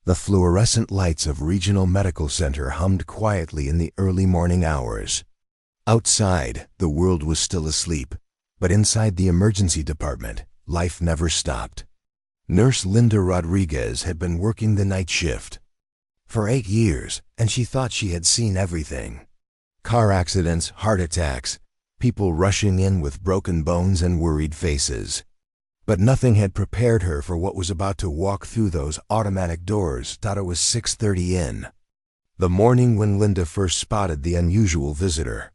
The fluorescent lights of Regional Medical Center hummed quietly in the early morning hours. Outside, the world was still asleep, but inside the emergency department, life never stopped. Nurse Linda Rodriguez had been working the night shift for 8 years, and she thought she had seen everything. Car accidents, heart attacks, people rushing in with broken bones and worried faces. But nothing had prepared her for what was about to walk through those automatic doors. It was 6:30 in the morning when Linda first spotted the unusual visitor.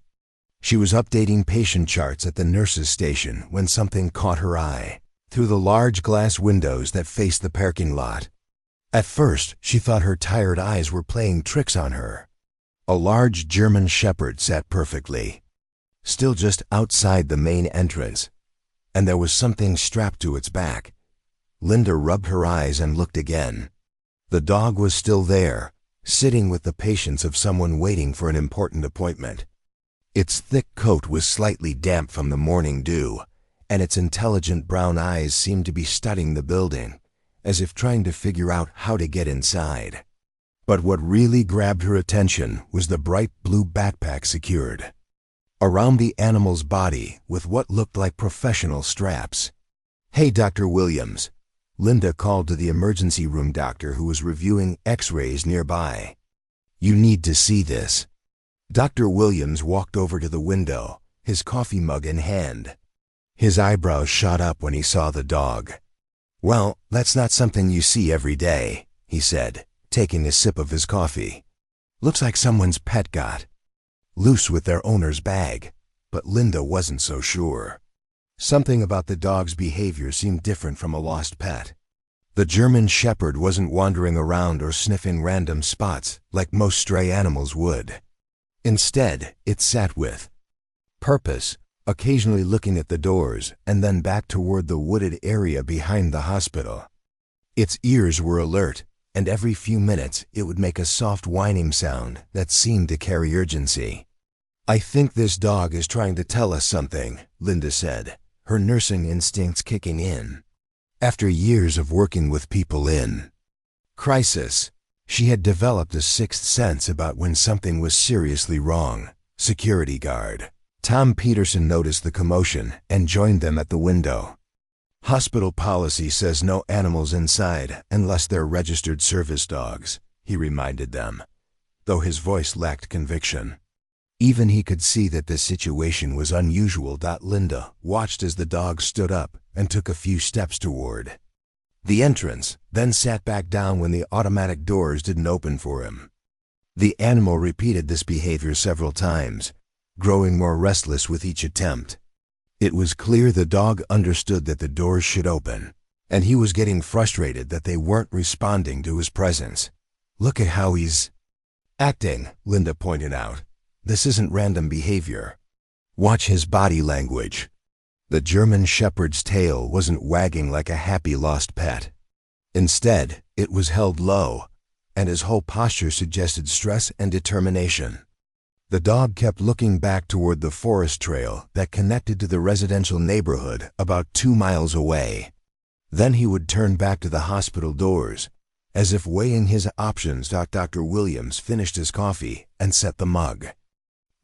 She was updating patient charts at the nurse's station when something caught her eye through the large glass windows that faced the parking lot. At first, she thought her tired eyes were playing tricks on her. A large German Shepherd sat perfectly still just outside the main entrance, and there was something strapped to its back. Linda rubbed her eyes and looked again. The dog was still there, sitting with the patience of someone waiting for an important appointment. Its thick coat was slightly damp from the morning dew, and its intelligent brown eyes seemed to be studying the building, as if trying to figure out how to get inside. But what really grabbed her attention was the bright blue backpack secured around the animal's body with what looked like professional straps. "Hey, Dr. Williams," Linda called to the emergency room doctor who was reviewing x-rays nearby. "You need to see this." Dr. Williams walked over to the window, his coffee mug in hand. His eyebrows shot up when he saw the dog. "Well, that's not something you see every day," he said, taking a sip of his coffee. "Looks like someone's pet got loose with their owner's bag," but Linda wasn't so sure. Something about the dog's behavior seemed different from a lost pet. The German Shepherd wasn't wandering around or sniffing random spots like most stray animals would. Instead, it sat with purpose, occasionally looking at the doors and then back toward the wooded area behind the hospital. Its ears were alert, and every few minutes it would make a soft whining sound that seemed to carry urgency. "I think this dog is trying to tell us something," Linda said, her nursing instincts kicking in. After years of working with people in crisis, she had developed a sixth sense about when something was seriously wrong. Security guard Tom Peterson noticed the commotion and joined them at the window. "Hospital policy says no animals inside unless they're registered service dogs," he reminded them, though his voice lacked conviction. Even he could see that the situation was unusual. Linda watched as the dog stood up and took a few steps toward the entrance, then sat back down when the automatic doors didn't open for him. The animal repeated this behavior several times, growing more restless with each attempt. It was clear the dog understood that the doors should open, and he was getting frustrated that they weren't responding to his presence. "Look at how he's acting," Linda pointed out. "This isn't random behavior. Watch his body language." The German Shepherd's tail wasn't wagging like a happy lost pet. Instead, it was held low, and his whole posture suggested stress and determination. The dog kept looking back toward the forest trail that connected to the residential neighborhood about 2 miles away. Then he would turn back to the hospital doors, as if weighing his options. Dr. Williams finished his coffee and set the mug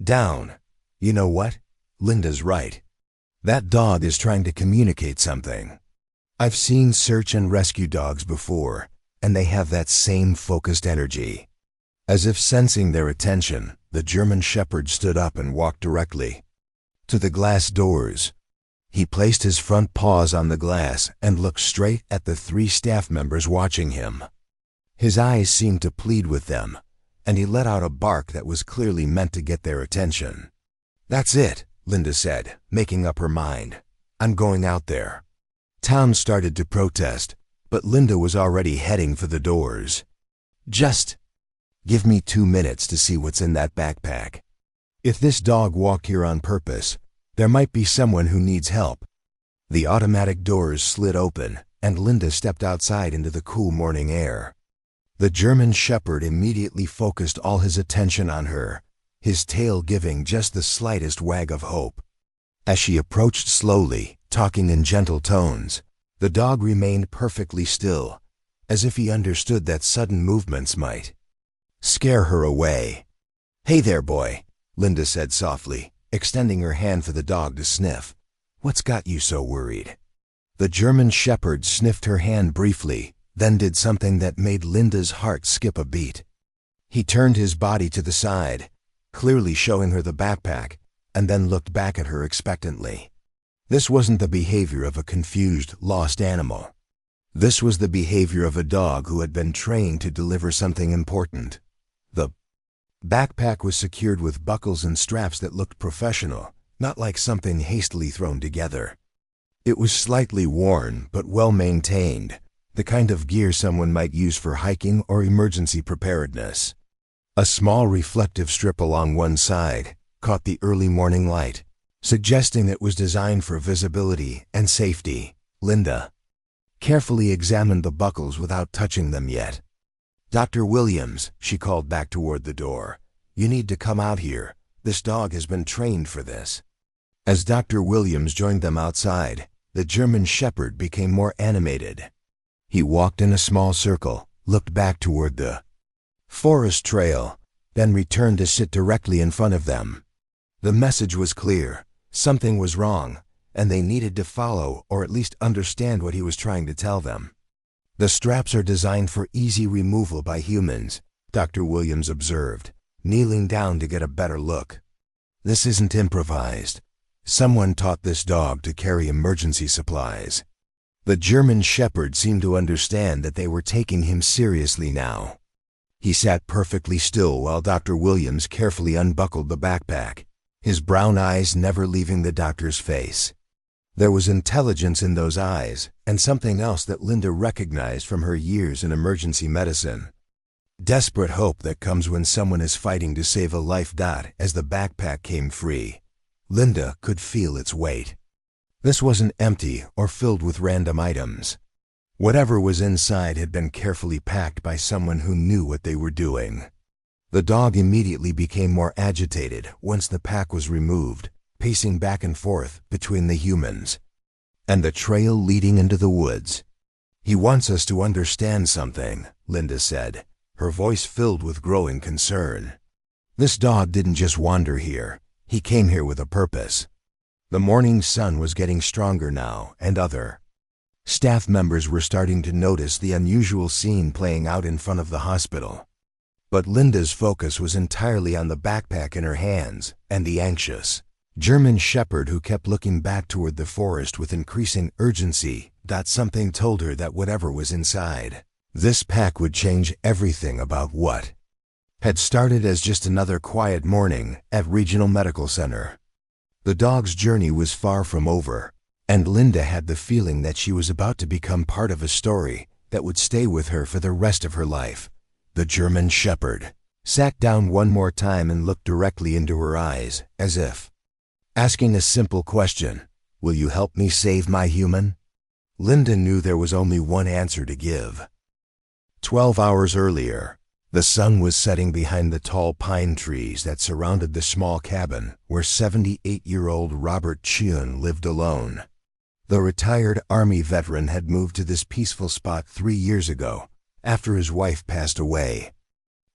down. "You know what? Linda's right. That dog is trying to communicate something. I've seen search and rescue dogs before, and they have that same focused energy." As if sensing their attention, the German Shepherd stood up and walked directly to the glass doors. He placed his front paws on the glass and looked straight at the 3 staff members watching him. His eyes seemed to plead with them, and he let out a bark that was clearly meant to get their attention. "That's it," Linda said, making up her mind. "I'm going out there." Tom started to protest, but Linda was already heading for the doors. "Just give me 2 minutes to see what's in that backpack. If this dog walked here on purpose, there might be someone who needs help." The automatic doors slid open, and Linda stepped outside into the cool morning air. The German Shepherd immediately focused all his attention on her, his tail giving just the slightest wag of hope. As she approached slowly, talking in gentle tones, the dog remained perfectly still, as if he understood that sudden movements might scare her away. "Hey there, boy," Linda said softly, extending her hand for the dog to sniff. "What's got you so worried?" The German Shepherd sniffed her hand briefly, then did something that made Linda's heart skip a beat. He turned his body to the side, clearly showing her the backpack, and then looked back at her expectantly. This wasn't the behavior of a confused, lost animal. This was the behavior of a dog who had been trained to deliver something important. The backpack was secured with buckles and straps that looked professional, not like something hastily thrown together. It was slightly worn, but well maintained, the kind of gear someone might use for hiking or emergency preparedness. A small reflective strip along one side caught the early morning light, suggesting it was designed for visibility and safety. Linda carefully examined the buckles without touching them yet. "Dr. Williams," she called back toward the door, "you need to come out here. This dog has been trained for this." As Dr. Williams joined them outside, the German Shepherd became more animated. He walked in a small circle, looked back toward the forest trail, then returned to sit directly in front of them. The message was clear. Something was wrong, and they needed to follow or at least understand what he was trying to tell them. "The straps are designed for easy removal by humans," Dr. Williams observed, kneeling down to get a better look. "This isn't improvised. Someone taught this dog to carry emergency supplies." The German Shepherd seemed to understand that they were taking him seriously now. He sat perfectly still while Dr. Williams carefully unbuckled the backpack, his brown eyes never leaving the doctor's face. There was intelligence in those eyes, and something else that Linda recognized from her years in emergency medicine. Desperate hope that comes when someone is fighting to save a life. As the backpack came free, Linda could feel its weight. This wasn't empty or filled with random items. Whatever was inside had been carefully packed by someone who knew what they were doing. The dog immediately became more agitated once the pack was removed, pacing back and forth between the humans and the trail leading into the woods. "He wants us to understand something," Linda said, her voice filled with growing concern. "This dog didn't just wander here. He came here with a purpose." The morning sun was getting stronger now, and other staff members were starting to notice the unusual scene playing out in front of the hospital. But Linda's focus was entirely on the backpack in her hands and the anxious German Shepherd who kept looking back toward the forest with increasing urgency. Something told her that whatever was inside this pack would change everything about what had started as just another quiet morning at Regional Medical Center. The dog's journey was far from over, and Linda had the feeling that she was about to become part of a story that would stay with her for the rest of her life. The German Shepherd sat down one more time and looked directly into her eyes, as if asking a simple question: "Will you help me save my human?" Linda knew there was only one answer to give. 12 hours earlier, the sun was setting behind the tall pine trees that surrounded the small cabin where 78-year-old Robert Chun lived alone. The retired Army veteran had moved to this peaceful spot 3 years ago, after his wife passed away.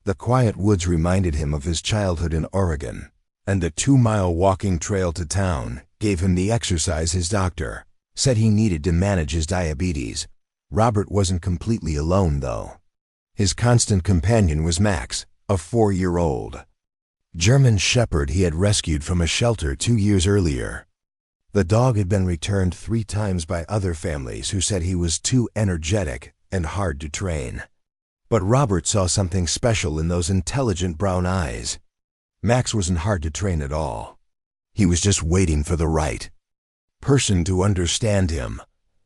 The quiet woods reminded him of his childhood in Oregon, and the 2-mile walking trail to town gave him the exercise his doctor said he needed to manage his diabetes. Robert wasn't completely alone, though. His constant companion was Max, a 4-year-old German Shepherd he had rescued from a shelter 2 years earlier. The dog had been returned 3 times by other families who said he was too energetic and hard to train. But Robert saw something special in those intelligent brown eyes. Max wasn't hard to train at all. He was just waiting for the right person to understand him.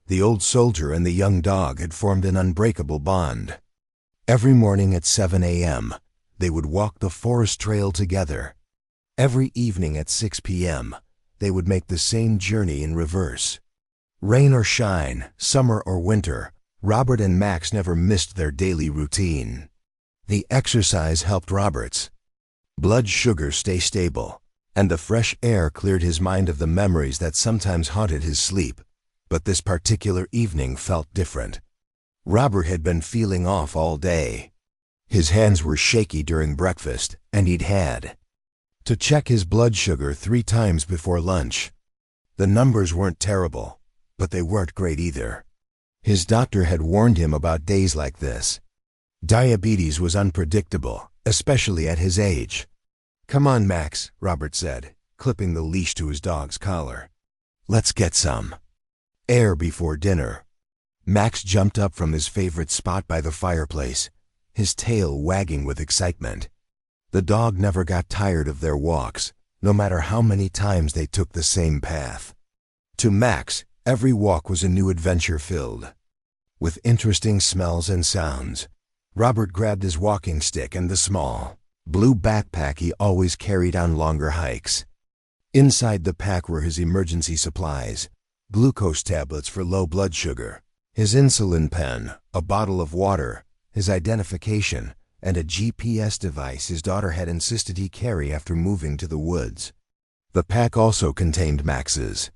The old soldier and the young dog had formed an unbreakable bond. Every morning at 7 a.m., they would walk the forest trail together. Every evening at 6 p.m., they would make the same journey in reverse. Rain or shine, summer or winter, Robert and Max never missed their daily routine. The exercise helped Robert's blood sugar stay stable, and the fresh air cleared his mind of the memories that sometimes haunted his sleep. But this particular evening felt different. Robert had been feeling off all day. His hands were shaky during breakfast, and he'd had to check his blood sugar 3 times before lunch. The numbers weren't terrible, but they weren't great either. His doctor had warned him about days like this. Diabetes was unpredictable, especially at his age. "Come on, Max," Robert said, clipping the leash to his dog's collar. "Let's get some air before dinner." Max jumped up from his favorite spot by the fireplace, his tail wagging with excitement. The dog never got tired of their walks, no matter how many times they took the same path. To Max, every walk was a new adventure filled with interesting smells and sounds. Robert grabbed his walking stick and the small blue backpack he always carried on longer hikes. Inside the pack were his emergency supplies, glucose tablets for low blood sugar, his insulin pen, a bottle of water, his identification, and a GPS device his daughter had insisted he carry after moving to the woods. The pack also contained Max's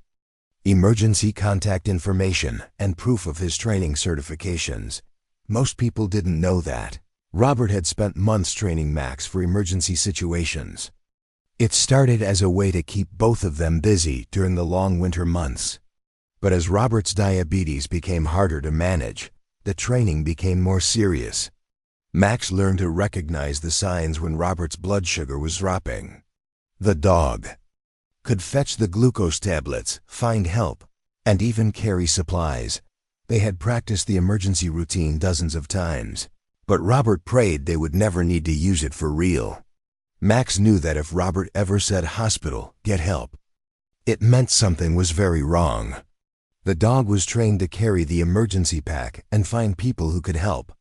emergency contact information and proof of his training certifications. Most people didn't know that Robert had spent months training Max for emergency situations. It started as a way to keep both of them busy during the long winter months. But as Robert's diabetes became harder to manage, the training became more serious. Max learned to recognize the signs when Robert's blood sugar was dropping. The dog could fetch the glucose tablets, find help, and even carry supplies. They had practiced the emergency routine dozens of times, but Robert prayed they would never need to use it for real. Max knew that if Robert ever said hospital, get help, it meant something was very wrong. The dog was trained to carry the emergency pack and find people who could help.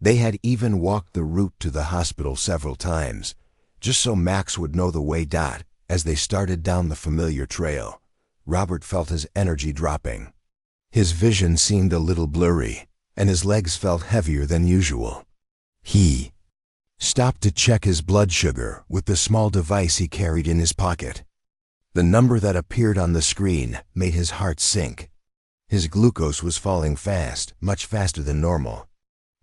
They had even walked the route to the hospital several times, just so Max would know the way. As they started down the familiar trail, Robert felt his energy dropping. His vision seemed a little blurry, and his legs felt heavier than usual. He stopped to check his blood sugar with the small device he carried in his pocket. The number that appeared on the screen made his heart sink. His glucose was falling fast, much faster than normal.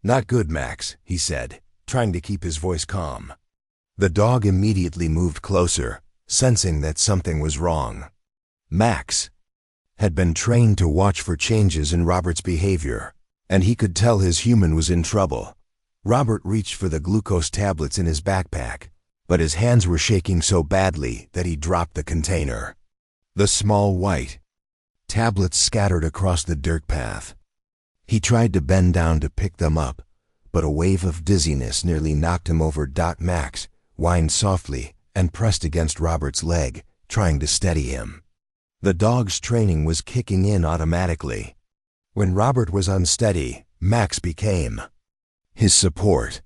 "Not good, Max," he said, trying to keep his voice calm. The dog immediately moved closer, sensing that something was wrong. Max had been trained to watch for changes in Robert's behavior, and he could tell his human was in trouble. Robert reached for the glucose tablets in his backpack, but his hands were shaking so badly that he dropped the container. The small white tablets scattered across the dirt path. He tried to bend down to pick them up, but a wave of dizziness nearly knocked him over. Max whined softly and pressed against Robert's leg, trying to steady him. The dog's training was kicking in automatically. When Robert was unsteady, Max became his support.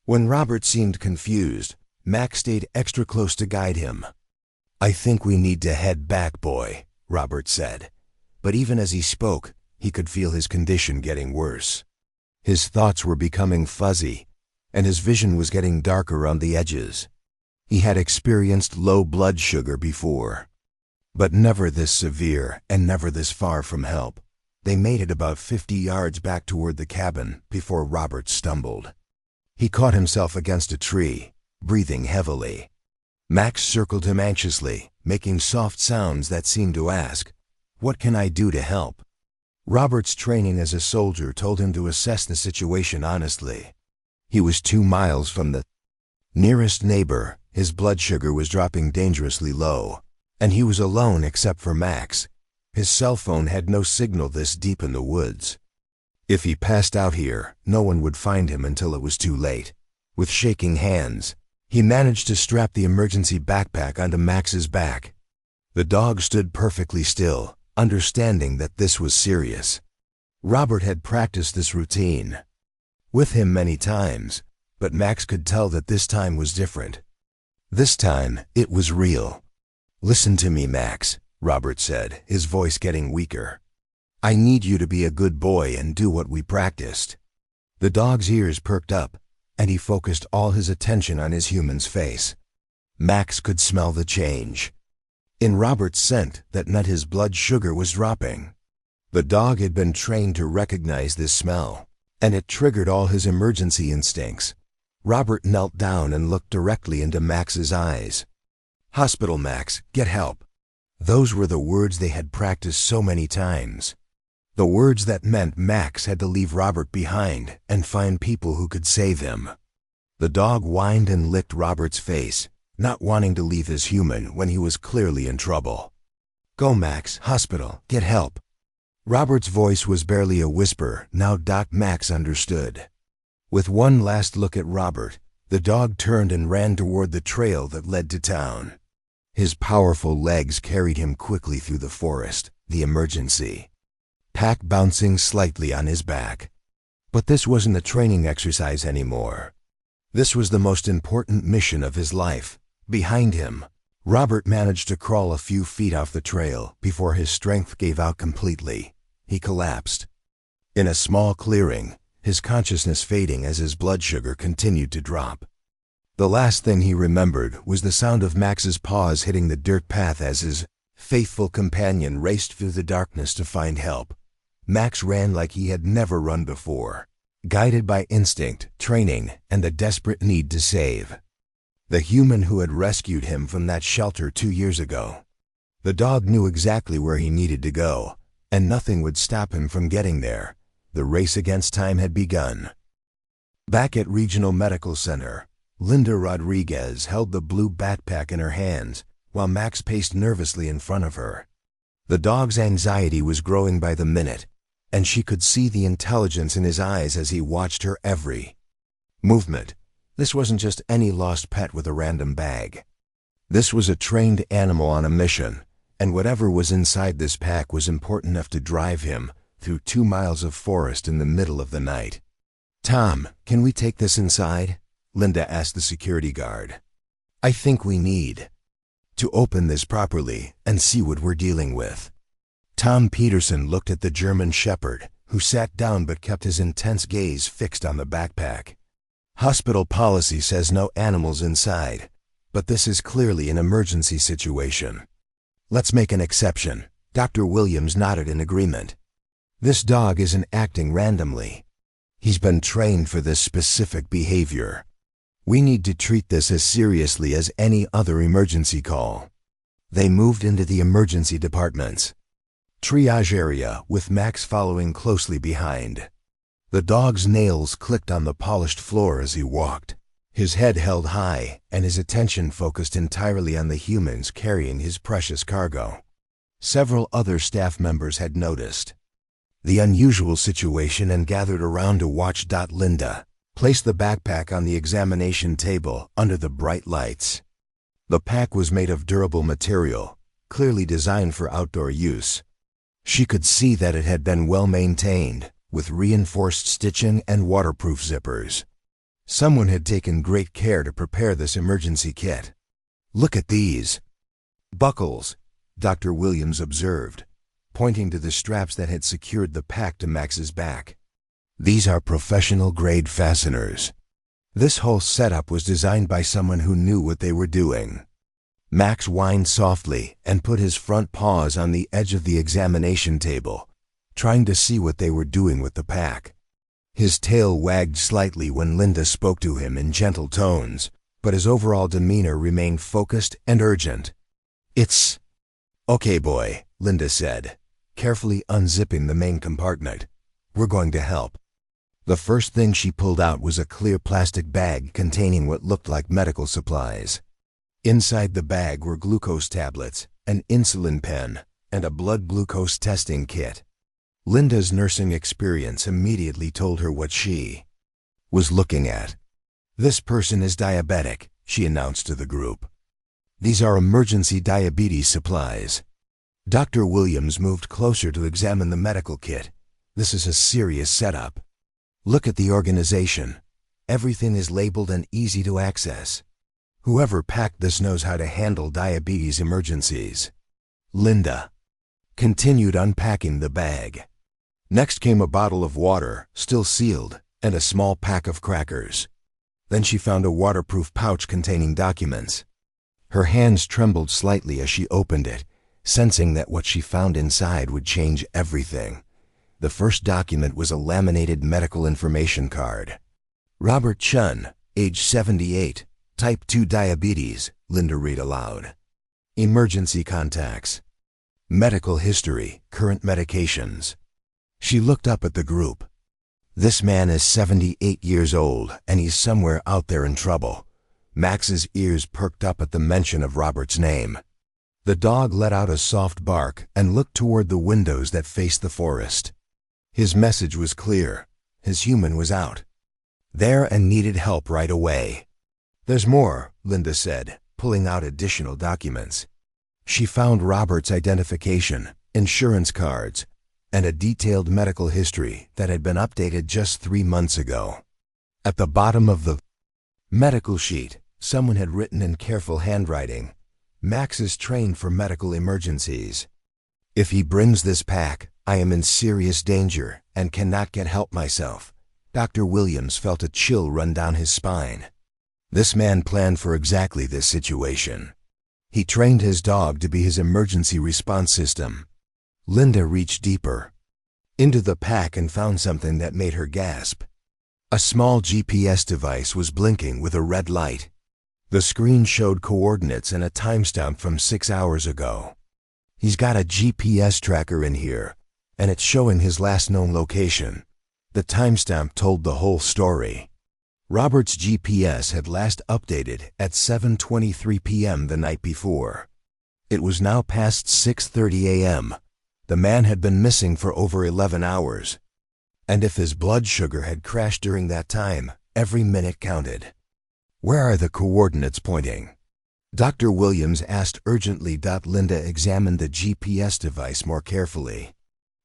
When Robert seemed confused, Max stayed extra close to guide him. "I think we need to head back, boy," Robert said. But even as he spoke, he could feel his condition getting worse. His thoughts were becoming fuzzy, and his vision was getting darker on the edges. He had experienced low blood sugar before, but never this severe and never this far from help. They made it about 50 yards back toward the cabin before Robert stumbled. He caught himself against a tree, breathing heavily. Max circled him anxiously, making soft sounds that seemed to ask, "What can I do to help?" Robert's training as a soldier told him to assess the situation honestly. He was 2 miles from the nearest neighbor, his blood sugar was dropping dangerously low, and he was alone except for Max. His cell phone had no signal this deep in the woods. If he passed out here, no one would find him until it was too late. With shaking hands, he managed to strap the emergency backpack onto Max's back. The dog stood perfectly still, understanding that this was serious. Robert had practiced this routine with him many times, but Max could tell that this time was different. This time, it was real. "Listen to me, Max," Robert said, his voice getting weaker. "I need you to be a good boy and do what we practiced." The dog's ears perked up, and he focused all his attention on his human's face. Max could smell the change in Robert's scent that meant his blood sugar was dropping. The dog had been trained to recognize this smell, and it triggered all his emergency instincts. Robert knelt down and looked directly into Max's eyes. "Hospital, Max, get help." Those were the words they had practiced so many times. The words that meant Max had to leave Robert behind and find people who could save him. The dog whined and licked Robert's face, not wanting to leave his human when he was clearly in trouble. "Go, Max, hospital, get help." Robert's voice was barely a whisper. Now Doc Max understood. With one last look at Robert, the dog turned and ran toward the trail that led to town. His powerful legs carried him quickly through the forest, the emergency pack bouncing slightly on his back. But this wasn't a training exercise anymore. This was the most important mission of his life. Behind him, Robert managed to crawl a few feet off the trail before his strength gave out completely. He collapsed. In a small clearing, his consciousness fading as his blood sugar continued to drop. The last thing he remembered was the sound of Max's paws hitting the dirt path as his faithful companion raced through the darkness to find help. Max ran like he had never run before, guided by instinct, training, and the desperate need to save the human who had rescued him from that shelter 2 years ago. The dog knew exactly where he needed to go, and nothing would stop him from getting there. The race against time had begun. Back at Regional Medical Center, Linda Rodriguez held the blue backpack in her hands while Max paced nervously in front of her. The dog's anxiety was growing by the minute, and she could see the intelligence in his eyes as he watched her every movement. This wasn't just any lost pet with a random bag. This was a trained animal on a mission, and whatever was inside this pack was important enough to drive him through 2 miles of forest in the middle of the night. "Tom, can we take this inside?" Linda asked the security guard. "I think we need to open this properly and see what we're dealing with." Tom Peterson looked at the German Shepherd, who sat down but kept his intense gaze fixed on the backpack. "Hospital policy says no animals inside, but this is clearly an emergency situation. Let's make an exception." Dr. Williams nodded in agreement. "This dog isn't acting randomly. He's been trained for this specific behavior. We need to treat this as seriously as any other emergency call." They moved into the emergency department's triage area, with Max following closely behind. The dog's nails clicked on the polished floor as he walked, his head held high and his attention focused entirely on the humans carrying his precious cargo. Several other staff members had noticed the unusual situation and gathered around to watch. Linda placed the backpack on the examination table under the bright lights. The pack was made of durable material, clearly designed for outdoor use. She could see that it had been well maintained, with reinforced stitching and waterproof zippers. Someone had taken great care to prepare this emergency kit. "Look at these buckles," Dr. Williams observed, pointing to the straps that had secured the pack to Max's back. "These are professional-grade fasteners. This whole setup was designed by someone who knew what they were doing." Max whined softly and put his front paws on the edge of the examination table, trying to see what they were doing with the pack. His tail wagged slightly when Linda spoke to him in gentle tones, but his overall demeanor remained focused and urgent. "It's okay, boy," Linda said, carefully unzipping the main compartment. "We're going to help." The first thing she pulled out was a clear plastic bag containing what looked like medical supplies. Inside the bag were glucose tablets, an insulin pen, and a blood glucose testing kit. Linda's nursing experience immediately told her what she was looking at. "This person is diabetic," she announced to the group. "These are emergency diabetes supplies." Dr. Williams moved closer to examine the medical kit. "This is a serious setup. Look at the organization. Everything is labeled and easy to access. Whoever packed this knows how to handle diabetes emergencies." Linda continued unpacking the bag. Next came a bottle of water, still sealed, and a small pack of crackers. Then she found a waterproof pouch containing documents. Her hands trembled slightly as she opened it, sensing that what she found inside would change everything. The first document was a laminated medical information card. Robert Chun, age 78, type 2 diabetes, Linda read aloud. Emergency contacts. Medical history, current medications. She looked up at the group. This man is 78 years old, and he's somewhere out there in trouble. Max's ears perked up at the mention of Robert's name. The dog let out a soft bark and looked toward the windows that faced the forest. His message was clear. His human was out there and needed help right away. There's more, Linda said, pulling out additional documents. She found Robert's identification, insurance cards, and a detailed medical history that had been updated just 3 months ago. At the bottom of the medical sheet, someone had written in careful handwriting, "Max is trained for medical emergencies. If he brings this pack, I am in serious danger and cannot get help myself." Dr. Williams felt a chill run down his spine. This man planned for exactly this situation. He trained his dog to be his emergency response system. Linda reached deeper into the pack and found something that made her gasp. A small GPS device was blinking with a red light. The screen showed coordinates and a timestamp from 6 hours ago. He's got a GPS tracker in here, and it's showing his last known location. The timestamp told the whole story. Robert's GPS had last updated at 7:23 p.m. the night before. It was now past 6:30 a.m. The man had been missing for over 11 hours. And if his blood sugar had crashed during that time, every minute counted. Where are the coordinates pointing? Dr. Williams asked urgently. Linda examined the GPS device more carefully.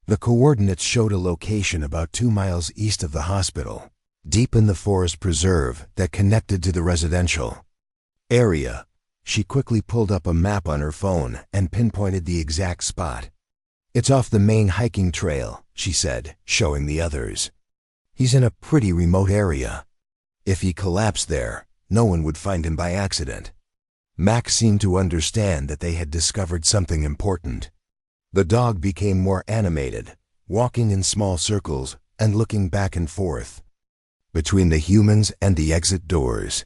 The coordinates showed a location about 2 miles east of the hospital, deep in the forest preserve that connected to the residential area. She quickly pulled up a map on her phone and pinpointed the exact spot. "It's off the main hiking trail," she said, showing the others. "He's in a pretty remote area. If he collapsed there, no one would find him by accident." Max seemed to understand that they had discovered something important. The dog became more animated, walking in small circles and looking back and forth between the humans and the exit doors.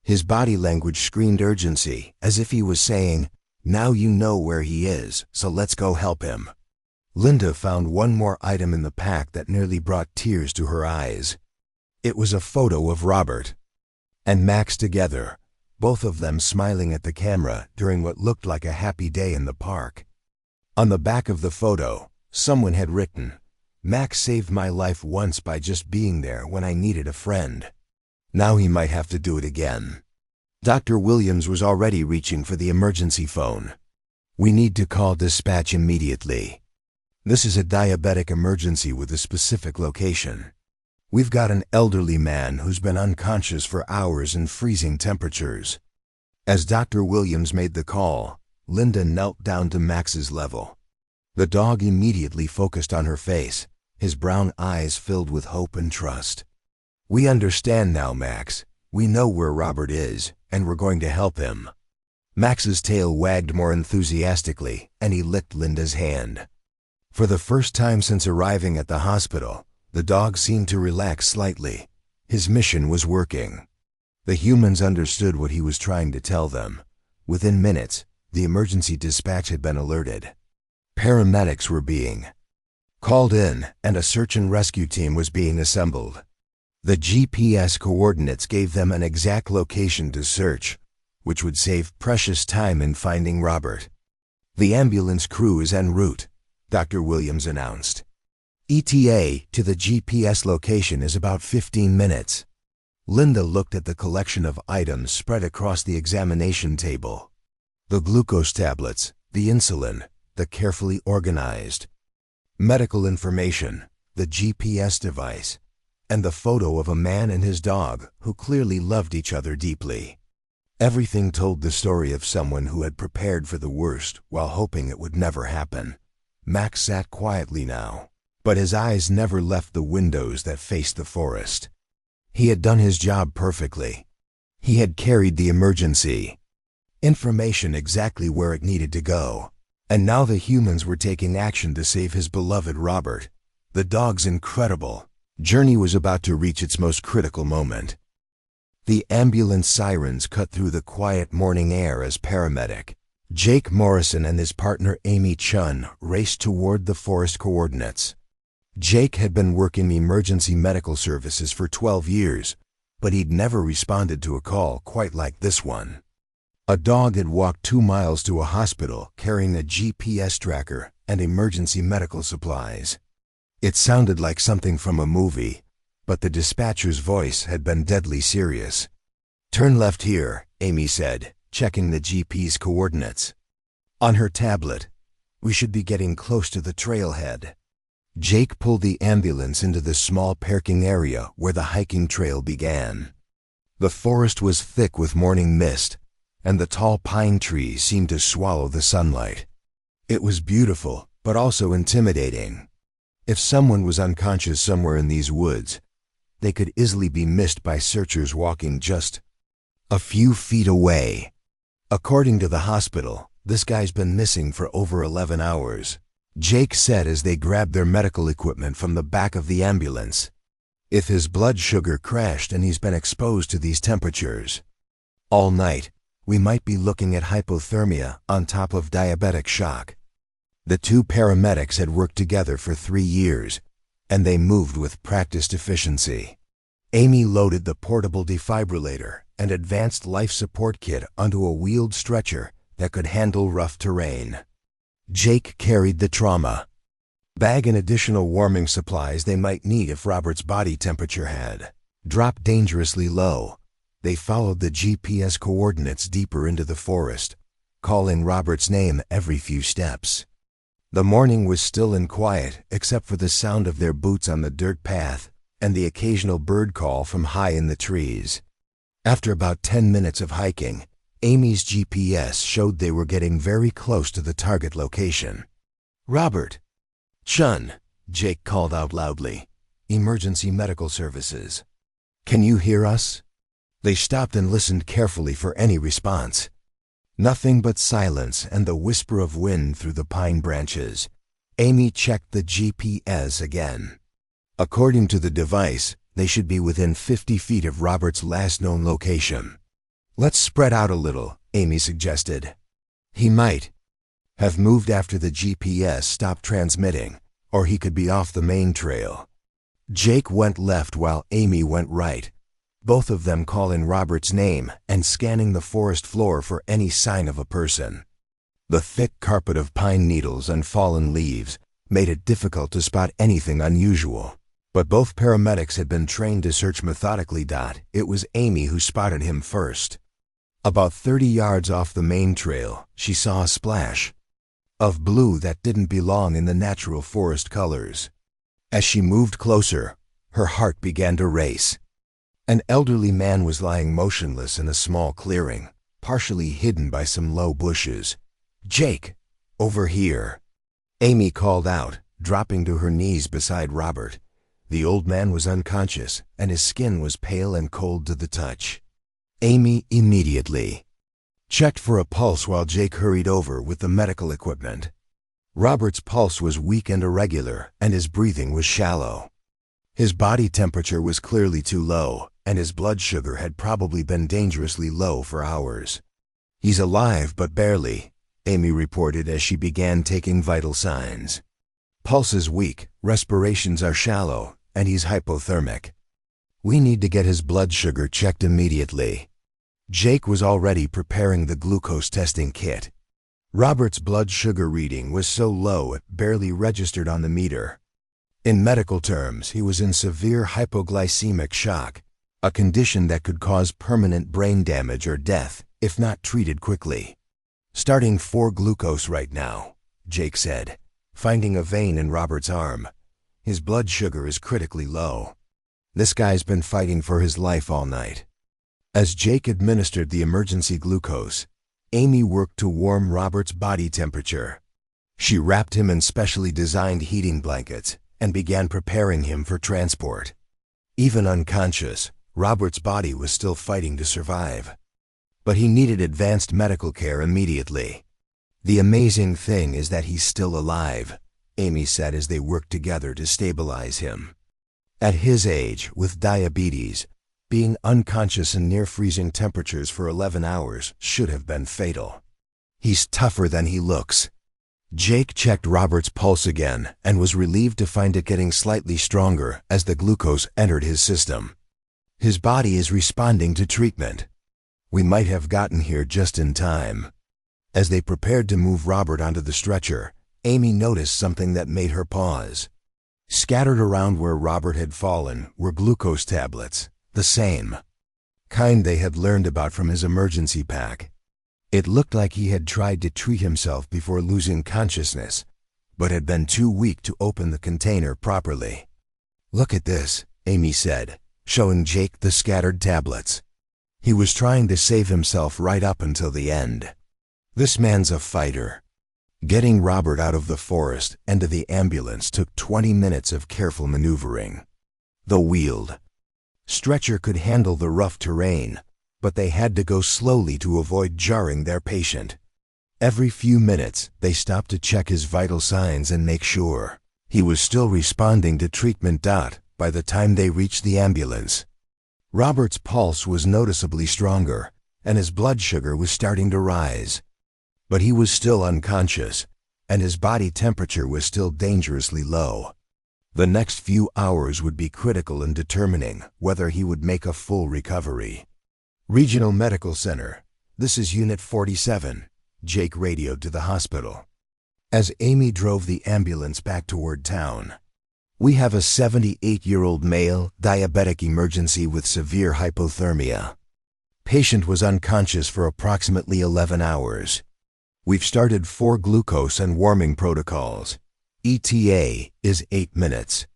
His body language screamed urgency, as if he was saying, "Now you know where he is, so let's go help him." Linda found one more item in the pack that nearly brought tears to her eyes. It was a photo of Robert and Max together, both of them smiling at the camera during what looked like a happy day in the park. On the back of the photo, someone had written, "Max saved my life once by just being there when I needed a friend. Now he might have to do it again." Dr. Williams was already reaching for the emergency phone. "We need to call dispatch immediately. This is a diabetic emergency with a specific location. We've got an elderly man who's been unconscious for hours in freezing temperatures." As Dr. Williams made the call, Linda knelt down to Max's level. The dog immediately focused on her face, his brown eyes filled with hope and trust. "We understand now, Max. We know where Robert is, and we're going to help him." Max's tail wagged more enthusiastically, and he licked Linda's hand. For the first time since arriving at the hospital, the dog seemed to relax slightly. His mission was working. The humans understood what he was trying to tell them. Within minutes, the emergency dispatch had been alerted. Paramedics were being called in, and a search and rescue team was being assembled. The GPS coordinates gave them an exact location to search, which would save precious time in finding Robert. "The ambulance crew is en route," Dr. Williams announced. "ETA to the GPS location is about 15 minutes. Linda looked at the collection of items spread across the examination table. The glucose tablets, the insulin, the carefully organized medical information, the GPS device, and the photo of a man and his dog who clearly loved each other deeply. Everything told the story of someone who had prepared for the worst while hoping it would never happen. Max sat quietly now, but his eyes never left the windows that faced the forest. He had done his job perfectly. He had carried the emergency information exactly where it needed to go, and now the humans were taking action to save his beloved Robert. The dog's incredible journey was about to reach its most critical moment. The ambulance sirens cut through the quiet morning air as paramedic Jake Morrison and his partner Amy Chun raced toward the forest coordinates. Jake had been working emergency medical services for 12 years, but he'd never responded to a call quite like this one. A dog had walked 2 miles to a hospital carrying a GPS tracker and emergency medical supplies. It sounded like something from a movie, but the dispatcher's voice had been deadly serious. "Turn left here," Amy said, checking the GP's coordinates. On her tablet, "We should be getting close to the trailhead." Jake pulled the ambulance into the small parking area where the hiking trail began. The forest was thick with morning mist, and the tall pine trees seemed to swallow the sunlight. It was beautiful, but also intimidating. If someone was unconscious somewhere in these woods, they could easily be missed by searchers walking just a few feet away. According to the hospital, this guy's been missing for over 11 hours, Jake said as they grabbed their medical equipment from the back of the ambulance. If his blood sugar crashed and he's been exposed to these temperatures all night, we might be looking at hypothermia on top of diabetic shock. The two paramedics had worked together for 3 years, and they moved with practiced efficiency. Amy loaded the portable defibrillator and advanced life support kit onto a wheeled stretcher that could handle rough terrain. Jake carried the trauma bag and additional warming supplies they might need if Robert's body temperature had dropped dangerously low. They followed the GPS coordinates deeper into the forest, calling Robert's name every few steps. The morning was still and quiet except for the sound of their boots on the dirt path and the occasional bird call from high in the trees. After about 10 minutes of hiking, Amy's GPS showed they were getting very close to the target location. "Robert!" "Chun," Jake called out loudly. "Emergency medical services. Can you hear us?" They stopped and listened carefully for any response. Nothing but silence and the whisper of wind through the pine branches. Amy checked the GPS again. According to the device, they should be within 50 feet of Robert's last known location. "Let's spread out a little," Amy suggested. "He might have moved after the GPS stopped transmitting, or he could be off the main trail." Jake went left while Amy went right, both of them calling Robert's name and scanning the forest floor for any sign of a person. The thick carpet of pine needles and fallen leaves made it difficult to spot anything unusual, but both paramedics had been trained to search methodically. It was Amy who spotted him first. About 30 yards off the main trail, she saw a splash of blue that didn't belong in the natural forest colors. As she moved closer, her heart began to race. An elderly man was lying motionless in a small clearing, partially hidden by some low bushes. "Jake, over here," Amy called out, dropping to her knees beside Robert. The old man was unconscious, and his skin was pale and cold to the touch. Amy immediately checked for a pulse while Jake hurried over with the medical equipment. Robert's pulse was weak and irregular, and his breathing was shallow. His body temperature was clearly too low, and his blood sugar had probably been dangerously low for hours. "He's alive, but barely," Amy reported as she began taking vital signs. "Pulse is weak, respirations are shallow, and he's hypothermic. We need to get his blood sugar checked immediately." Jake was already preparing the glucose testing kit. Robert's blood sugar reading was so low it barely registered on the meter. In medical terms, he was in severe hypoglycemic shock, a condition that could cause permanent brain damage or death if not treated quickly. "Starting 4 glucose right now," Jake said, finding a vein in Robert's arm. "His blood sugar is critically low. This guy's been fighting for his life all night." As Jake administered the emergency glucose, Amy worked to warm Robert's body temperature. She wrapped him in specially designed heating blankets and began preparing him for transport. Even unconscious, Robert's body was still fighting to survive. But he needed advanced medical care immediately. "The amazing thing is that he's still alive," Amy said as they worked together to stabilize him. At his age, with diabetes, being unconscious in near-freezing temperatures for 11 hours should have been fatal. He's tougher than he looks. Jake checked Robert's pulse again and was relieved to find it getting slightly stronger as the glucose entered his system. His body is responding to treatment. We might have gotten here just in time. As they prepared to move Robert onto the stretcher, Amy noticed something that made her pause. Scattered around where Robert had fallen were glucose tablets, the same kind they had learned about from his emergency pack. It looked like he had tried to treat himself before losing consciousness, but had been too weak to open the container properly. "Look at this," Amy said, showing Jake the scattered tablets. He was trying to save himself right up until the end. This man's a fighter. Getting Robert out of the forest and to the ambulance took 20 minutes of careful maneuvering. The wheeled stretcher could handle the rough terrain, but they had to go slowly to avoid jarring their patient. Every few minutes, they stopped to check his vital signs and make sure he was still responding to treatment. By the time they reached the ambulance, Robert's pulse was noticeably stronger, and his blood sugar was starting to rise. But he was still unconscious, and his body temperature was still dangerously low. The next few hours would be critical in determining whether he would make a full recovery. "Regional Medical Center, this is Unit 47, Jake radioed to the hospital. As Amy drove the ambulance back toward town, "We have a 78-year-old male, diabetic emergency with severe hypothermia. Patient was unconscious for approximately 11 hours. We've started 4 glucose and warming protocols. ETA is 8 minutes.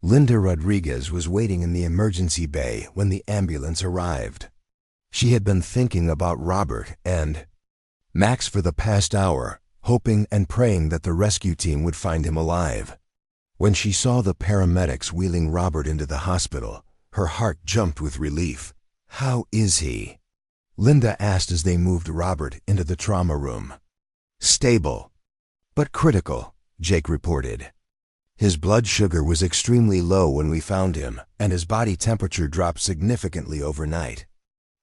Linda Rodriguez was waiting in the emergency bay when the ambulance arrived. She had been thinking about Robert and Max for the past hour, hoping and praying that the rescue team would find him alive. When she saw the paramedics wheeling Robert into the hospital, her heart jumped with relief. How is he?" Linda asked as they moved Robert into the trauma room. "Stable, but critical," Jake reported. "His blood sugar was extremely low when we found him, and his body temperature dropped significantly overnight.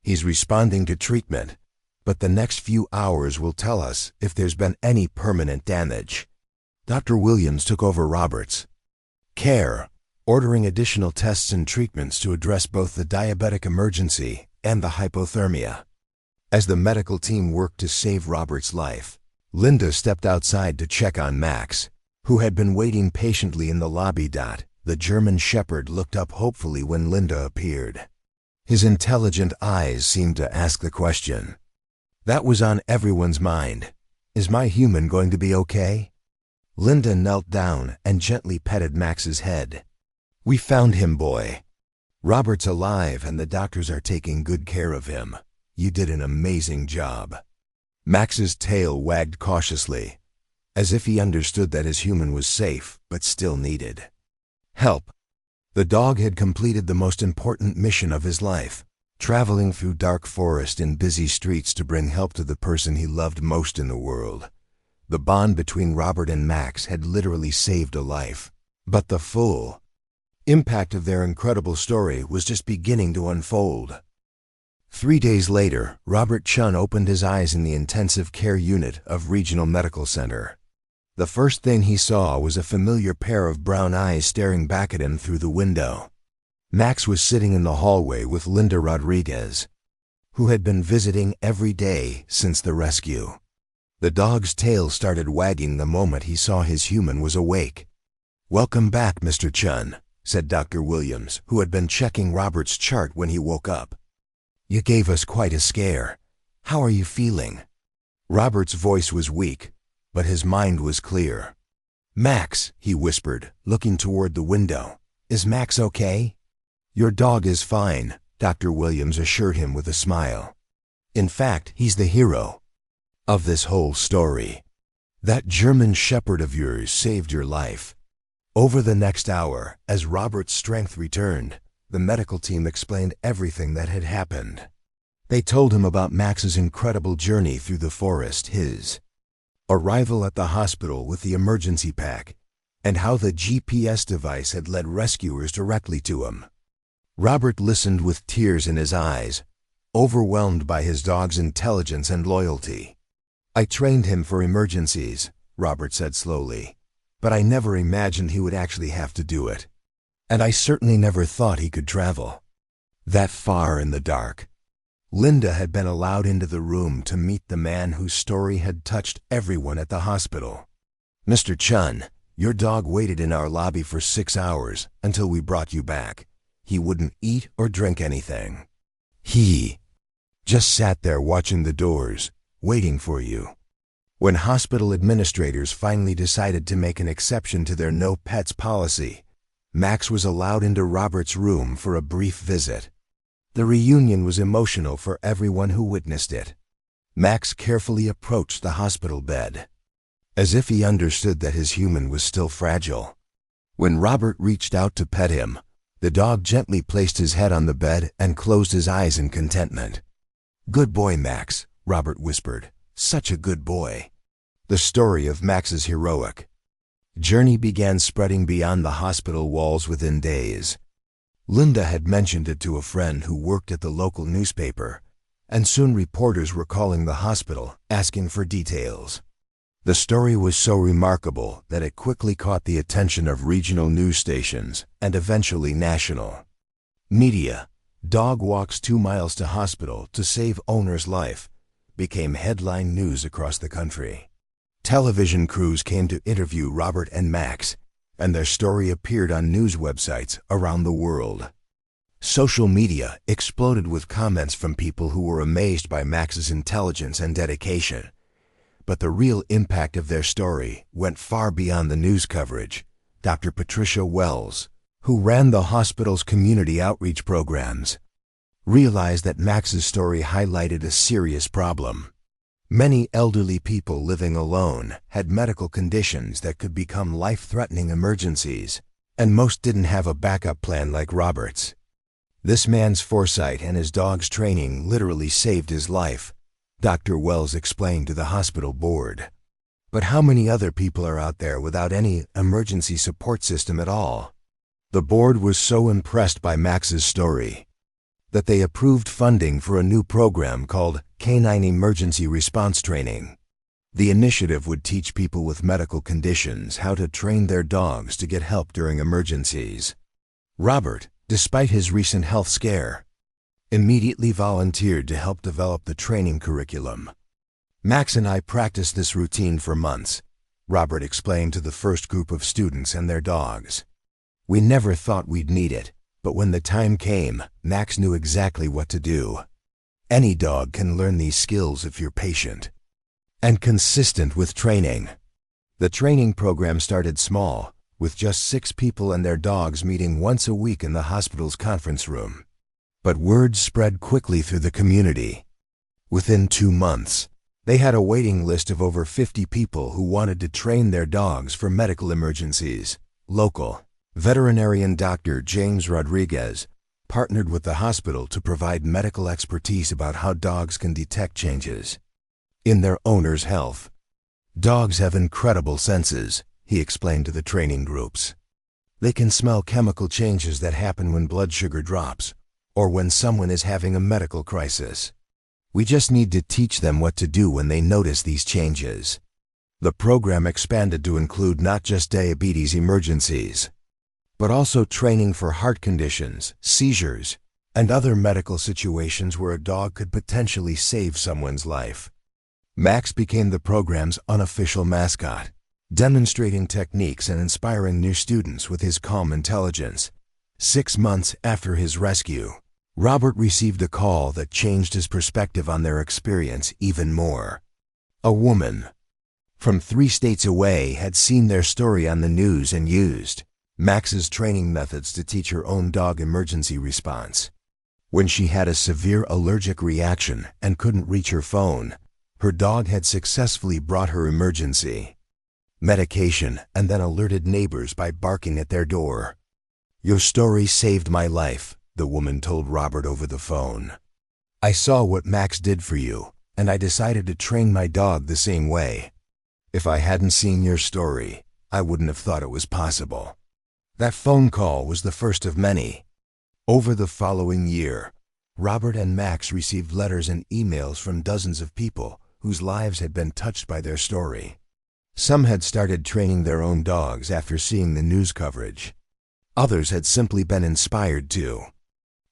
He's responding to treatment, but the next few hours will tell us if there's been any permanent damage." Dr. Williams took over Robert's care, ordering additional tests and treatments to address both the diabetic emergency and the hypothermia. As the medical team worked to save Robert's life, Linda stepped outside to check on Max, who had been waiting patiently in the lobby. The German Shepherd looked up hopefully when Linda appeared. His intelligent eyes seemed to ask the question that was on everyone's mind: "Is my human going to be okay?" Linda knelt down and gently petted Max's head. "We found him, boy. Robert's alive and the doctors are taking good care of him. You did an amazing job." Max's tail wagged cautiously, as if he understood that his human was safe but still needed help. The dog had completed the most important mission of his life, traveling through dark forest and busy streets to bring help to the person he loved most in the world. The bond between Robert and Max had literally saved a life, but the full impact of their incredible story was just beginning to unfold. 3 days later, Robert Chun opened his eyes in the intensive care unit of Regional Medical Center. The first thing he saw was a familiar pair of brown eyes staring back at him through the window. Max was sitting in the hallway with Linda Rodriguez, who had been visiting every day since the rescue. The dog's tail started wagging the moment he saw his human was awake. "Welcome back, Mr. Chun," said Dr. Williams, who had been checking Robert's chart when he woke up. "You gave us quite a scare. How are you feeling?" Robert's voice was weak, but his mind was clear. "Max," he whispered, looking toward the window. "Is Max okay?" "Your dog is fine," Dr. Williams assured him with a smile. "In fact, he's the hero of this whole story. That German Shepherd of yours saved your life." Over the next hour, as Robert's strength returned, the medical team explained everything that had happened. They told him about Max's incredible journey through the forest, his arrival at the hospital with the emergency pack, and how the GPS device had led rescuers directly to him. Robert listened with tears in his eyes, overwhelmed by his dog's intelligence and loyalty. "I trained him for emergencies," Robert said slowly, "but I never imagined he would actually have to do it. And I certainly never thought he could travel that far in the dark." Linda had been allowed into the room to meet the man whose story had touched everyone at the hospital. "Mr. Chun, your dog waited in our lobby for 6 hours until we brought you back. He wouldn't eat or drink anything. He just sat there watching the doors, waiting for you." When hospital administrators finally decided to make an exception to their no pets policy, Max was allowed into Robert's room for a brief visit. The reunion was emotional for everyone who witnessed it. Max carefully approached the hospital bed, as if he understood that his human was still fragile. When Robert reached out to pet him, the dog gently placed his head on the bed and closed his eyes in contentment. "Good boy, Max," Robert whispered. "Such a good boy." The story of Max's heroic journey began spreading beyond the hospital walls within days. Linda had mentioned it to a friend who worked at the local newspaper, and soon reporters were calling the hospital, asking for details. The story was so remarkable that it quickly caught the attention of regional news stations and eventually national media. "Dog walks 2 miles to hospital to save owner's life" became headline news across the country. Television crews came to interview Robert and Max, and their story appeared on news websites around the world. Social media exploded with comments from people who were amazed by Max's intelligence and dedication. But the real impact of their story went far beyond the news coverage. Dr. Patricia Wells, who ran the hospital's community outreach programs, realized that Max's story highlighted a serious problem. Many elderly people living alone had medical conditions that could become life-threatening emergencies, and most didn't have a backup plan like Robert's. This man's foresight and his dog's training literally saved his life, Dr. Wells explained to the hospital board. But how many other people are out there without any emergency support system at all? The board was so impressed by Max's story that they approved funding for a new program called Canine Emergency Response Training. The initiative would teach people with medical conditions how to train their dogs to get help during emergencies. Robert, despite his recent health scare, immediately volunteered to help develop the training curriculum. "Max and I practiced this routine for months," Robert explained to the first group of students and their dogs. "We never thought we'd need it, but when the time came, Max knew exactly what to do. Any dog can learn these skills if you're patient and consistent with training." The training program started small, with just 6 people and their dogs meeting once a week in the hospital's conference room. But word spread quickly through the community. Within 2 months, they had a waiting list of over 50 people who wanted to train their dogs for medical emergencies. Local veterinarian Dr. James Rodriguez partnered with the hospital to provide medical expertise about how dogs can detect changes in their owner's health. "Dogs have incredible senses," he explained to the training groups. "They can smell chemical changes that happen when blood sugar drops, or when someone is having a medical crisis. We just need to teach them what to do when they notice these changes." The program expanded to include not just diabetes emergencies, but also training for heart conditions, seizures, and other medical situations where a dog could potentially save someone's life. Max became the program's unofficial mascot, demonstrating techniques and inspiring new students with his calm intelligence. 6 months after his rescue, Robert received a call that changed his perspective on their experience even more. A woman from 3 states away had seen their story on the news and used Max's training methods to teach her own dog emergency response. When she had a severe allergic reaction and couldn't reach her phone, her dog had successfully brought her emergency medication and then alerted neighbors by barking at their door. "Your story saved my life," the woman told Robert over the phone. "I saw what Max did for you, and I decided to train my dog the same way. If I hadn't seen your story, I wouldn't have thought it was possible. That phone call was the first of many. Over the following year, Robert and Max received letters and emails from dozens of people whose lives had been touched by their story. Some had started training their own dogs after seeing the news coverage. Others had simply been inspired to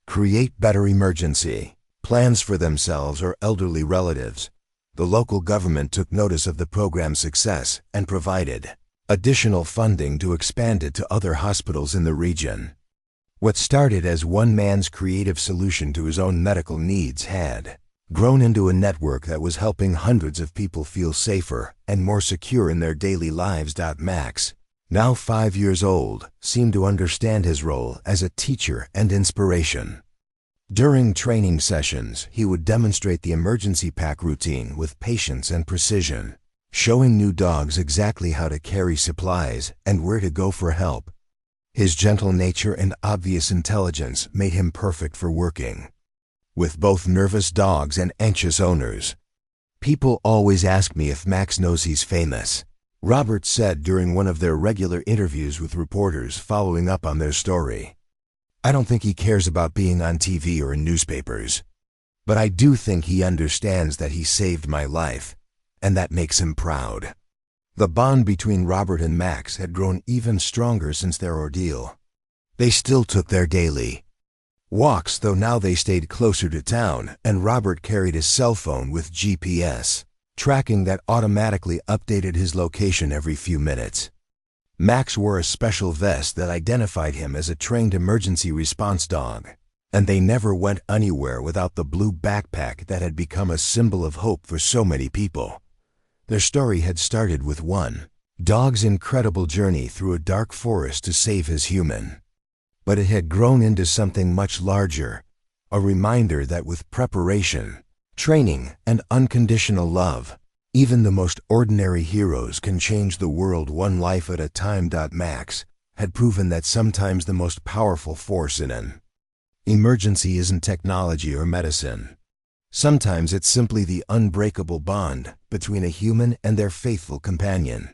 create better emergency plans for themselves or elderly relatives. The local government took notice of the program's success and provided additional funding to expand it to other hospitals in the region. What started as one man's creative solution to his own medical needs had grown into a network that was helping hundreds of people feel safer and more secure in their daily lives. Max, now 5 years old, seemed to understand his role as a teacher and inspiration. During training sessions, he would demonstrate the emergency pack routine with patience and precision, showing new dogs exactly how to carry supplies and where to go for help. His gentle nature and obvious intelligence made him perfect for working with both nervous dogs and anxious owners. People always ask me if Max knows he's famous, Robert said during one of their regular interviews with reporters following up on their story. I don't think he cares about being on TV or in newspapers, but I do think he understands that he saved my life, and that makes him proud. The bond between Robert and Max had grown even stronger since their ordeal. They still took their daily walks, though now they stayed closer to town, and Robert carried his cell phone with GPS tracking that automatically updated his location every few minutes. Max wore a special vest that identified him as a trained emergency response dog, and they never went anywhere without the blue backpack that had become a symbol of hope for so many people. Their story had started with one dog's incredible journey through a dark forest to save his human. But it had grown into something much larger, a reminder that with preparation, training, and unconditional love, even the most ordinary heroes can change the world one life at a time. Max had proven that sometimes the most powerful force in an emergency isn't technology or medicine. Sometimes it's simply the unbreakable bond between a human and their faithful companion.